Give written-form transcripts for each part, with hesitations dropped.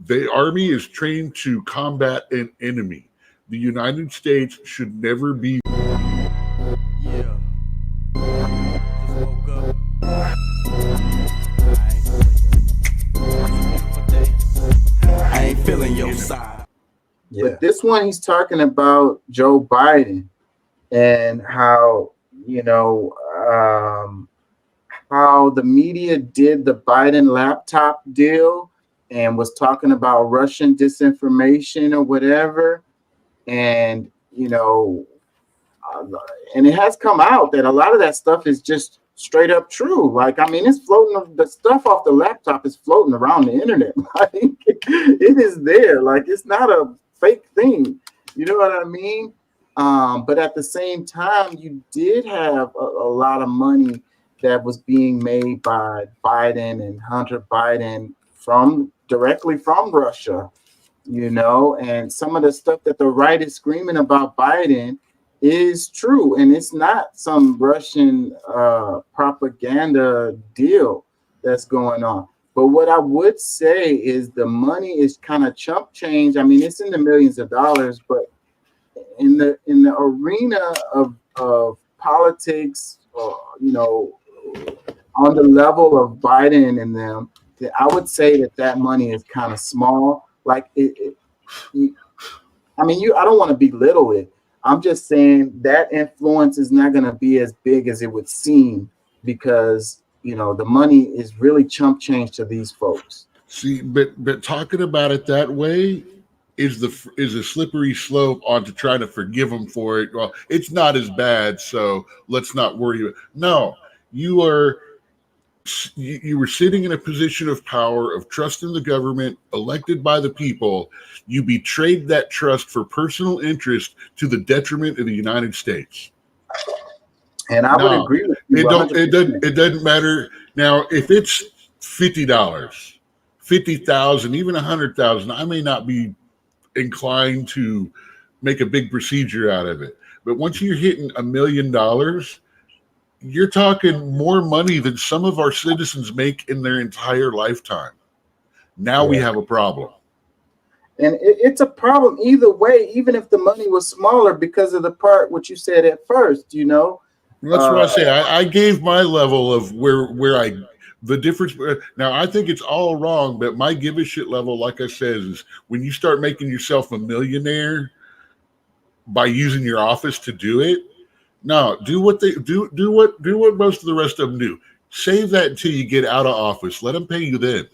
The army is trained to combat an enemy. The United States should never be. Yeah, just woke up. I ain't wake up. It's a beautiful day. I ain't feeling your side. Yeah. But this one, he's talking about Joe Biden and how, how the media did the Biden laptop deal and was talking about Russian disinformation or whatever. And, and it has come out that a lot of that stuff is just straight up true. Like, I mean, it's floating, the stuff off the laptop is floating around the internet. Like, it is there. Like, it's not a fake thing. You know what I mean? But at the same time, you did have a lot of money that was being made by Biden and Hunter Biden directly from Russia, and some of the stuff that the right is screaming about Biden is true. And it's not some Russian propaganda deal that's going on. But what I would say is the money is kind of chump change. I mean, it's in the millions of dollars, but in the arena of politics, on the level of Biden and them, I would say that money is kind of small. Like I don't want to belittle it. I'm just saying that influence is not going to be as big as it would seem because, the money is really chump change to these folks. See, but talking about it that way is a slippery slope onto trying to forgive them for it. Well, it's not as bad, so let's not worry about it. No, you were sitting in a position of power, of trust in the government, elected by the people. You betrayed that trust for personal interest to the detriment of the United States. And I would agree with you. It doesn't matter. Now, if it's $50, 50,000, even 100,000, I may not be inclined to make a big procedure out of it. But once you're hitting $1 million, you're talking more money than some of our citizens make in their entire lifetime. Now we have a problem. And it's a problem either way, even if the money was smaller because of the part what you said at first, That's what I say. I gave my level of where the difference. Now, I think it's all wrong, but my give a shit level, like I said, is when you start making yourself a millionaire by using your office to do it. No, do what they do. Do what most of the rest of them do. Save that until you get out of office. Let them pay you then.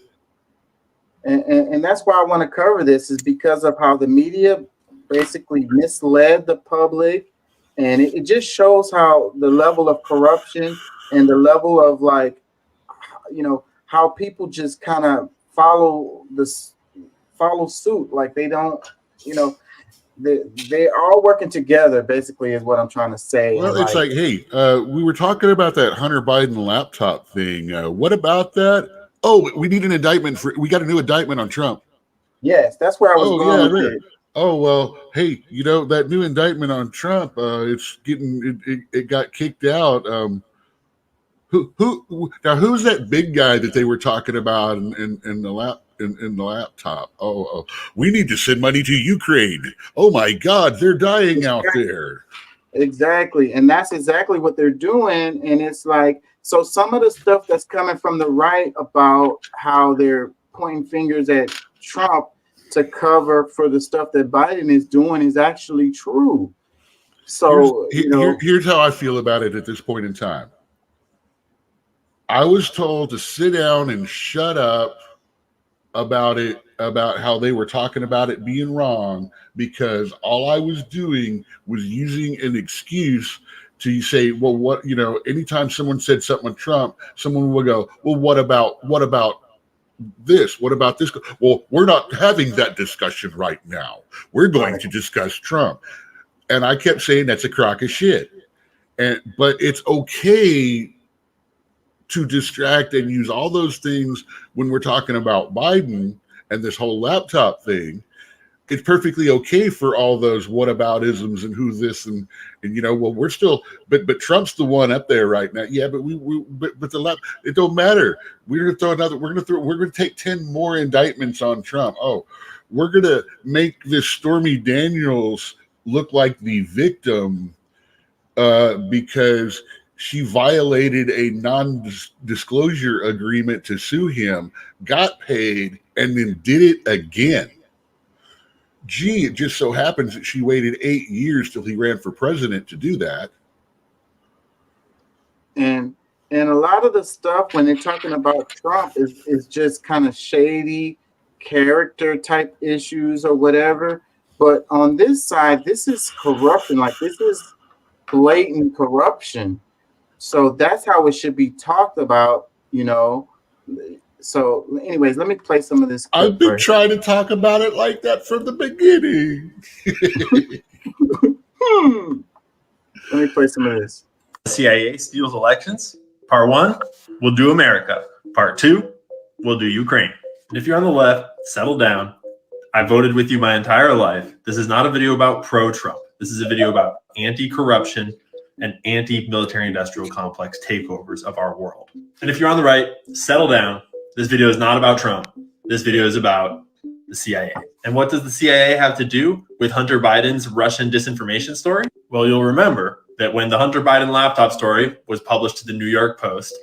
And that's why I want to cover this is because of how the media basically misled the public. And it just shows how the level of corruption and the level of how people just kind of follow suit. Like they don't, they all working together basically is what I'm trying to say. Well, it's like, hey, we were talking about that Hunter Biden laptop thing. What about that? Oh, we need an indictment we got a new indictment on Trump. Yes, that's where I was going with it. Oh, well, hey, that new indictment on Trump, it got kicked out. Who's that big guy that they were talking about in the laptop? Oh, we need to send money to Ukraine. Oh my God, they're dying out there. Exactly. And that's exactly what they're doing. And it's like, so some of the stuff that's coming from the right about how they're pointing fingers at Trump to cover for the stuff that Biden is doing is actually true. So here's how I feel about it at this point in time. I was told to sit down and shut up about how they were talking about it being wrong, because all I was doing was using an excuse to say, well, what, anytime someone said something with Trump, someone would go, well, what about this? What about this? Well, we're not having that discussion right now. We're going to discuss Trump. And I kept saying that's a crock of shit. But it's okay to distract and use all those things when we're talking about Biden and this whole laptop thing. it's perfectly okay for all those whataboutisms and who this and well, we're still, but Trump's the one up there right now. Yeah, but but the left, it don't matter. We're gonna take 10 more indictments on Trump. Oh, we're gonna make this Stormy Daniels look like the victim because she violated a non-disclosure agreement to sue him, got paid, and then did it again. Gee, it just so happens that she waited 8 years till he ran for president to do that. And a lot of the stuff when they're talking about Trump is just kind of shady character type issues or whatever. But on this side, this is corruption. Like, this is blatant corruption. So that's how it should be talked about, So, anyways, let me play some of this. I've been trying to talk about it like that from the beginning. Let me play some of this. CIA steals elections. Part 1, we'll do America. Part 2, we'll do Ukraine. And if you're on the left, settle down. I voted with you my entire life. This is not a video about pro-Trump. This is a video about anti-corruption and anti-military industrial complex takeovers of our world. And if you're on the right, settle down. This video is not about Trump. This video is about the CIA. And what does the CIA have to do with Hunter Biden's Russian disinformation story? Well, you'll remember that when the Hunter Biden laptop story was published to the New York Post,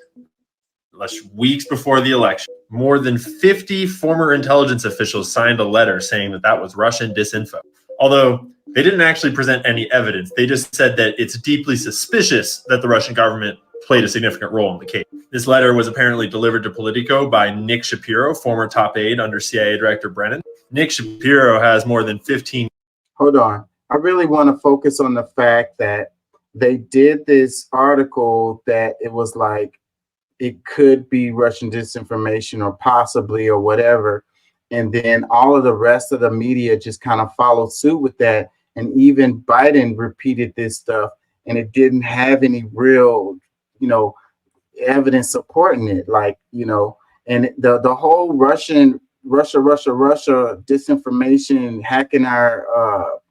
weeks before the election, more than 50 former intelligence officials signed a letter saying that that was Russian disinfo. Although they didn't actually present any evidence. They just said that it's deeply suspicious that the Russian government played a significant role in the case. This letter was apparently delivered to Politico by Nick Shapiro, former top aide under CIA Director Brennan. Nick Shapiro has more than 15. Hold on. I really want to focus on the fact that they did this article that it was like it could be Russian disinformation or possibly or whatever. And then all of the rest of the media just kind of followed suit with that. And even Biden repeated this stuff and it didn't have any real, evidence supporting it. And the whole Russia disinformation, hacking our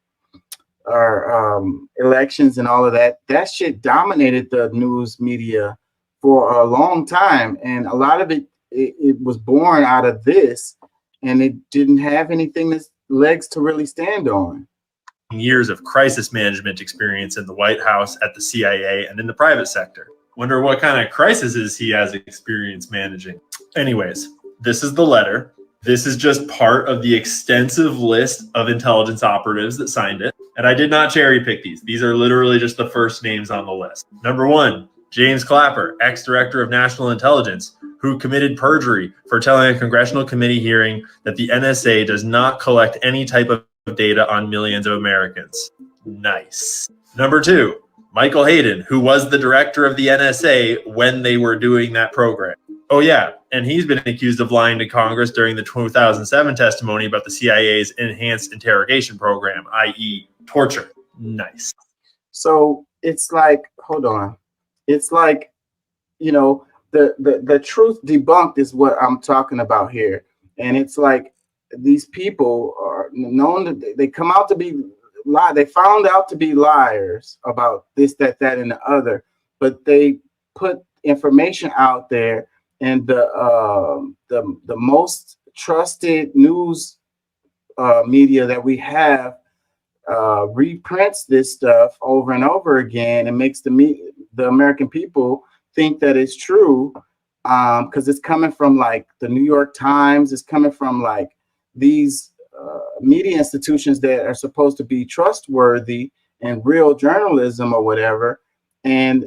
elections and all of that shit dominated the news media for a long time. And a lot of it was born out of this, and it didn't have anything that's legs to really stand on. Years of crisis management experience in the White House, at the CIA, and in the private sector. Wonder what kind of crises he has experience managing. Anyways, this is the letter. This is just part of the extensive list of intelligence operatives that signed it. And I did not cherry pick these. These are literally just the first names on the list. Number 1, James Clapper, ex-director of national intelligence, who committed perjury for telling a congressional committee hearing that the NSA does not collect any type of data on millions of Americans. Nice. Number 2, Michael Hayden, who was the director of the NSA when they were doing that program. Oh yeah, and he's been accused of lying to Congress during the 2007 testimony about the CIA's enhanced interrogation program, i.e. torture. Nice. So it's like, hold on. It's like, the truth debunked is what I'm talking about here. And it's like these people are known that they come out to be they found out to be liars about this, that, and the other, but they put information out there, and the most trusted news media that we have reprints this stuff over and over again and makes the American people think that it's true, because it's coming from like the New York Times, it's coming from like these media institutions that are supposed to be trustworthy and real journalism or whatever. And,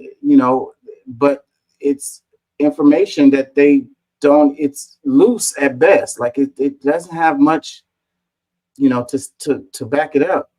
but it's information that they don't, it's loose at best. Like it doesn't have much, to back it up.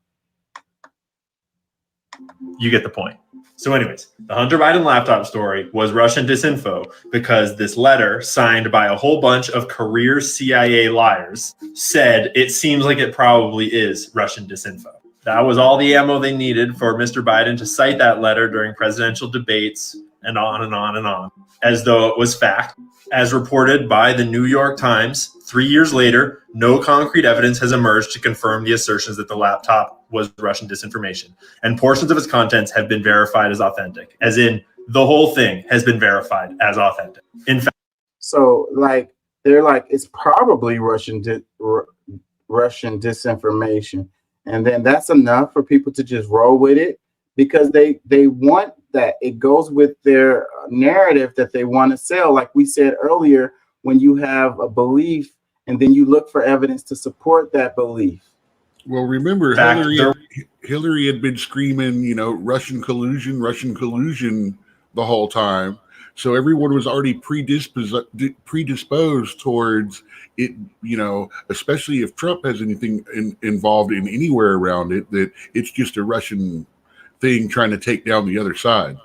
You get the point. So anyways, the Hunter Biden laptop story was Russian disinfo because this letter signed by a whole bunch of career CIA liars said it seems like it probably is Russian disinfo. That was all the ammo they needed for Mr. Biden to cite that letter during presidential debates and on and on and on, as though it was fact. As reported by the New York Times, 3 years later, no concrete evidence has emerged to confirm the assertions that the laptop was Russian disinformation. And portions of its contents have been verified as authentic, as in the whole thing has been verified as authentic. In fact, So like they're like it's probably Russian disinformation, and then that's enough for people to just roll with it because they want that. It goes with their narrative that they want to sell. Like we said earlier, when you have a belief and then you look for evidence to support that belief. Well, remember, Back Hillary had been screaming, Russian collusion the whole time. So everyone was already predisposed towards it, especially if Trump has anything involved in anywhere around it, that it's just a Russian thing trying to take down the other side.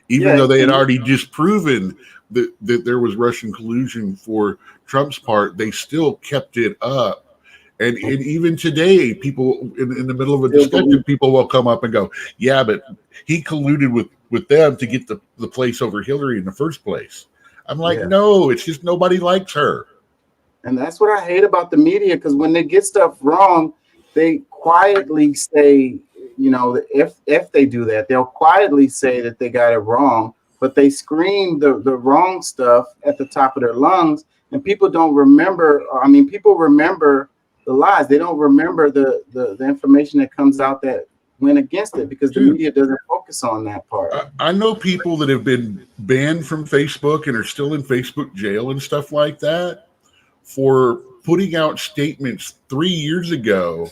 Even though they had already disproven that there was Russian collusion for Trump's part, they still kept it up. And even today, people in the middle of a discussion, people will come up and go, yeah, but he colluded with them to get the place over Hillary in the first place. I'm like, no, it's just nobody likes her. And that's what I hate about the media, because when they get stuff wrong, they quietly say, if they do that, they'll quietly say that they got it wrong, but they scream the wrong stuff at the top of their lungs, and people don't remember. I mean, people remember the lies. They don't remember the information that comes out that went against it, because the media doesn't focus on that part. I know people that have been banned from Facebook and are still in Facebook jail and stuff like that for putting out statements 3 years ago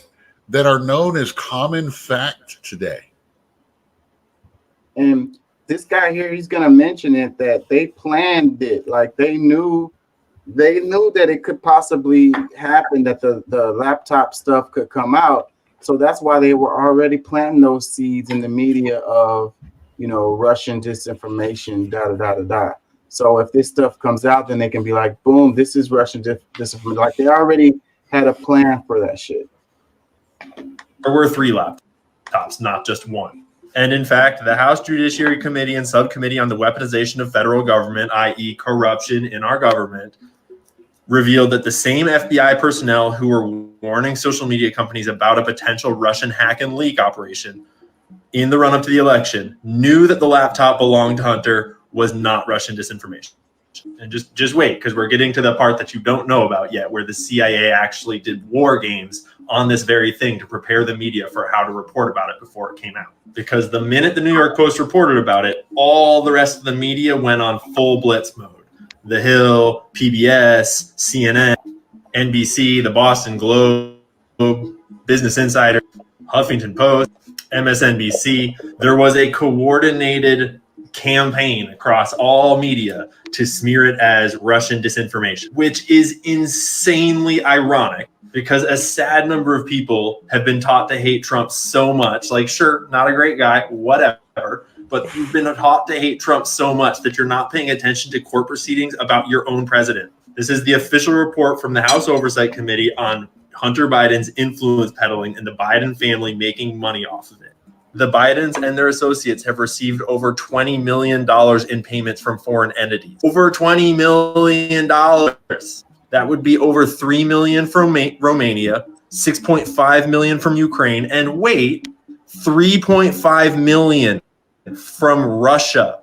that are known as common fact today. And this guy here, he's going to mention it, that they planned it. Like they knew that it could possibly happen, that the laptop stuff could come out. So that's why they were already planting those seeds in the media of, Russian disinformation, da. So if this stuff comes out, then they can be like, boom, this is Russian disinformation. Like they already had a plan for that shit. There were 3 laptops, not just one. And in fact, the House Judiciary Committee and Subcommittee on the Weaponization of Federal Government, i.e. corruption in our government, revealed that the same FBI personnel who were warning social media companies about a potential Russian hack and leak operation in the run-up to the election knew that the laptop belonged to Hunter was not Russian disinformation. And just wait, because we're getting to the part that you don't know about yet, where the CIA actually did war games on this very thing to prepare the media for how to report about it before it came out. Because the minute the New York Post reported about it, all the rest of the media went on full blitz mode. The Hill, PBS, CNN, NBC, the Boston Globe, Business Insider, Huffington Post, MSNBC. There was a coordinated campaign across all media to smear it as Russian disinformation, which is insanely ironic because a sad number of people have been taught to hate Trump so much. Like, sure, not a great guy, whatever, but you've been taught to hate Trump so much that you're not paying attention to court proceedings about your own president. This is the official report from the House Oversight Committee on Hunter Biden's influence peddling and the Biden family making money off of it. The Bidens and their associates have received over $20 million in payments from foreign entities. Over $20 million. That would be over $3 million from Romania, $6.5 million from Ukraine, and wait, $3.5 million from Russia,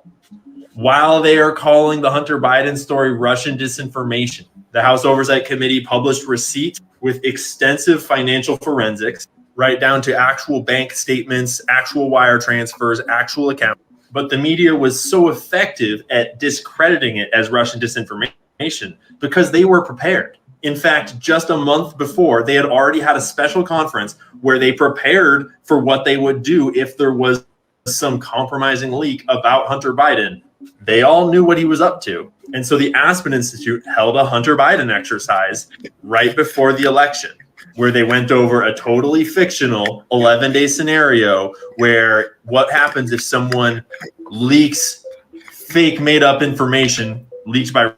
while they are calling the Hunter Biden story Russian disinformation. The House Oversight Committee published receipts with extensive financial forensics, right down to actual bank statements, actual wire transfers, actual accounts. But the media was so effective at discrediting it as Russian disinformation because they were prepared. In fact, just a month before, they had already had a special conference where they prepared for what they would do if there was some compromising leak about Hunter Biden. They all knew what he was up to. And so the Aspen Institute held a Hunter Biden exercise right before the election, where they went over a totally fictional 11-day scenario where what happens if someone leaks fake made-up information leaked by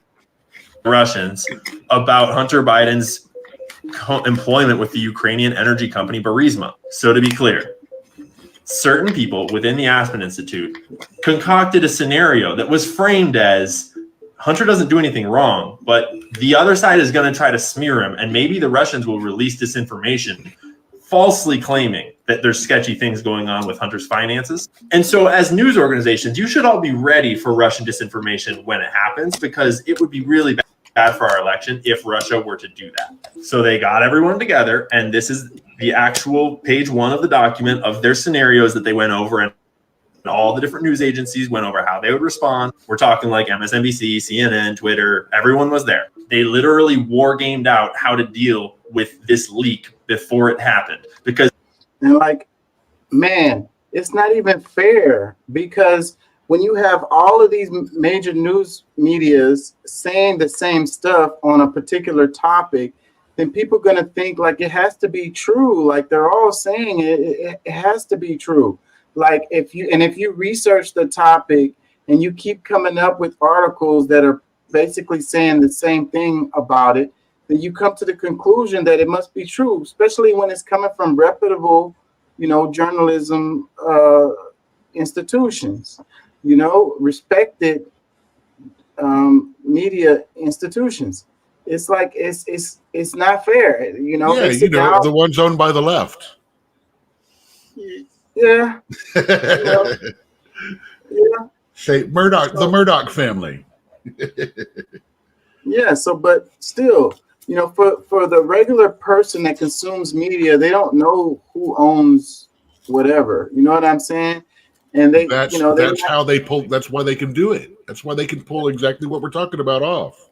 Russians about Hunter Biden's employment with the Ukrainian energy company Burisma. So to be clear, certain people within the Aspen Institute concocted a scenario that was framed as Hunter doesn't do anything wrong, but the other side is going to try to smear him, and maybe the Russians will release disinformation falsely claiming that there's sketchy things going on with Hunter's finances. And so as news organizations, you should all be ready for Russian disinformation when it happens, because it would be really bad for our election if Russia were to do that. So they got everyone together, and this is the actual page 1 of the document of their scenarios that they went over, and all the different news agencies went over how they would respond. We're talking like MSNBC, CNN, Twitter, everyone was there. They literally war gamed out how to deal with this leak before it happened. Because, and like, man, it's not even fair, because when you have all of these major news medias saying the same stuff on a particular topic, then people are going to think like it has to be true. Like they're all saying it has to be true. Like if you research the topic and you keep coming up with articles that are basically saying the same thing about it, then you come to the conclusion that it must be true, especially when it's coming from reputable, journalism institutions, respected media institutions. It's like it's not fair, the ones owned by the left. Yeah. Say Murdoch, the Murdoch family. Yeah. So, but still, for the regular person that consumes media, they don't know who owns whatever. You know what I'm saying? And that's how they pull. That's why they can do it. That's why they can pull exactly what we're talking about off.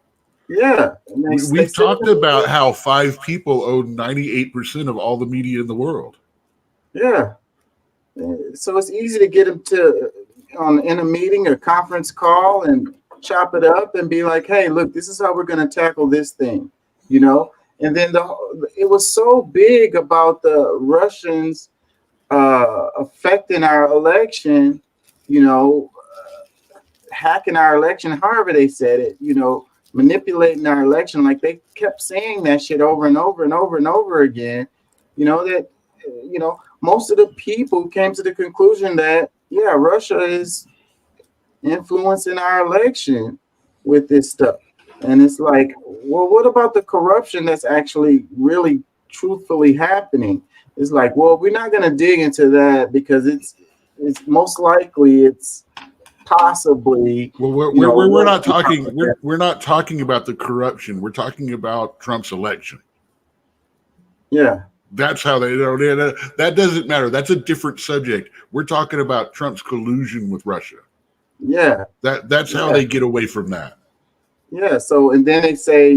Yeah. We've talked about how 5 people own 98% of all the media in the world. Yeah. So it's easy to get them in a meeting or conference call and chop it up and be like, hey, look, this is how we're going to tackle this thing, And then it was so big about the Russians affecting our election, hacking our election, however they said it, manipulating our election. Like they kept saying that shit over and over and over and over again, most of the people came to the conclusion that, yeah, Russia is influencing our election with this stuff. And it's like, well, what about the corruption that's actually really truthfully happening? It's like, well, we're not going to dig into that because it's most likely it's possibly. Well, we're not talking. We're not talking about the corruption. We're talking about Trump's election. Yeah. That's how they don't. That doesn't matter. That's a different subject. We're talking about Trump's collusion with Russia. Yeah. That's how they get away from that. Yeah. So, and then they say,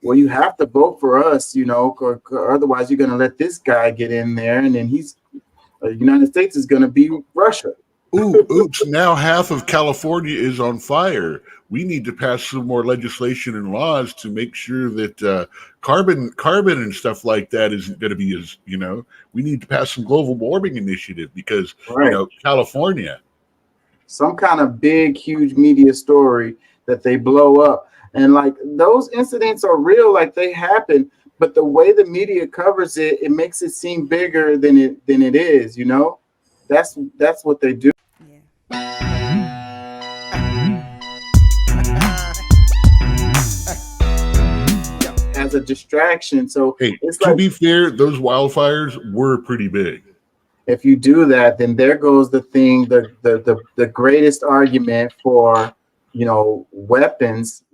well, you have to vote for us, or otherwise you're going to let this guy get in there, and then the United States is going to be Russia. Oops! Now half of California is on fire. We need to pass some more legislation and laws to make sure that carbon and stuff like that isn't going to be as, we need to pass some global warming initiative because, California. Some kind of big, huge media story that they blow up. And like those incidents are real, like they happen, but the way the media covers it, it makes it seem bigger than it is, That's what they do. As a distraction. So it's to be fair, those wildfires were pretty big. If you do that, then there goes the thing, the greatest argument for weapons,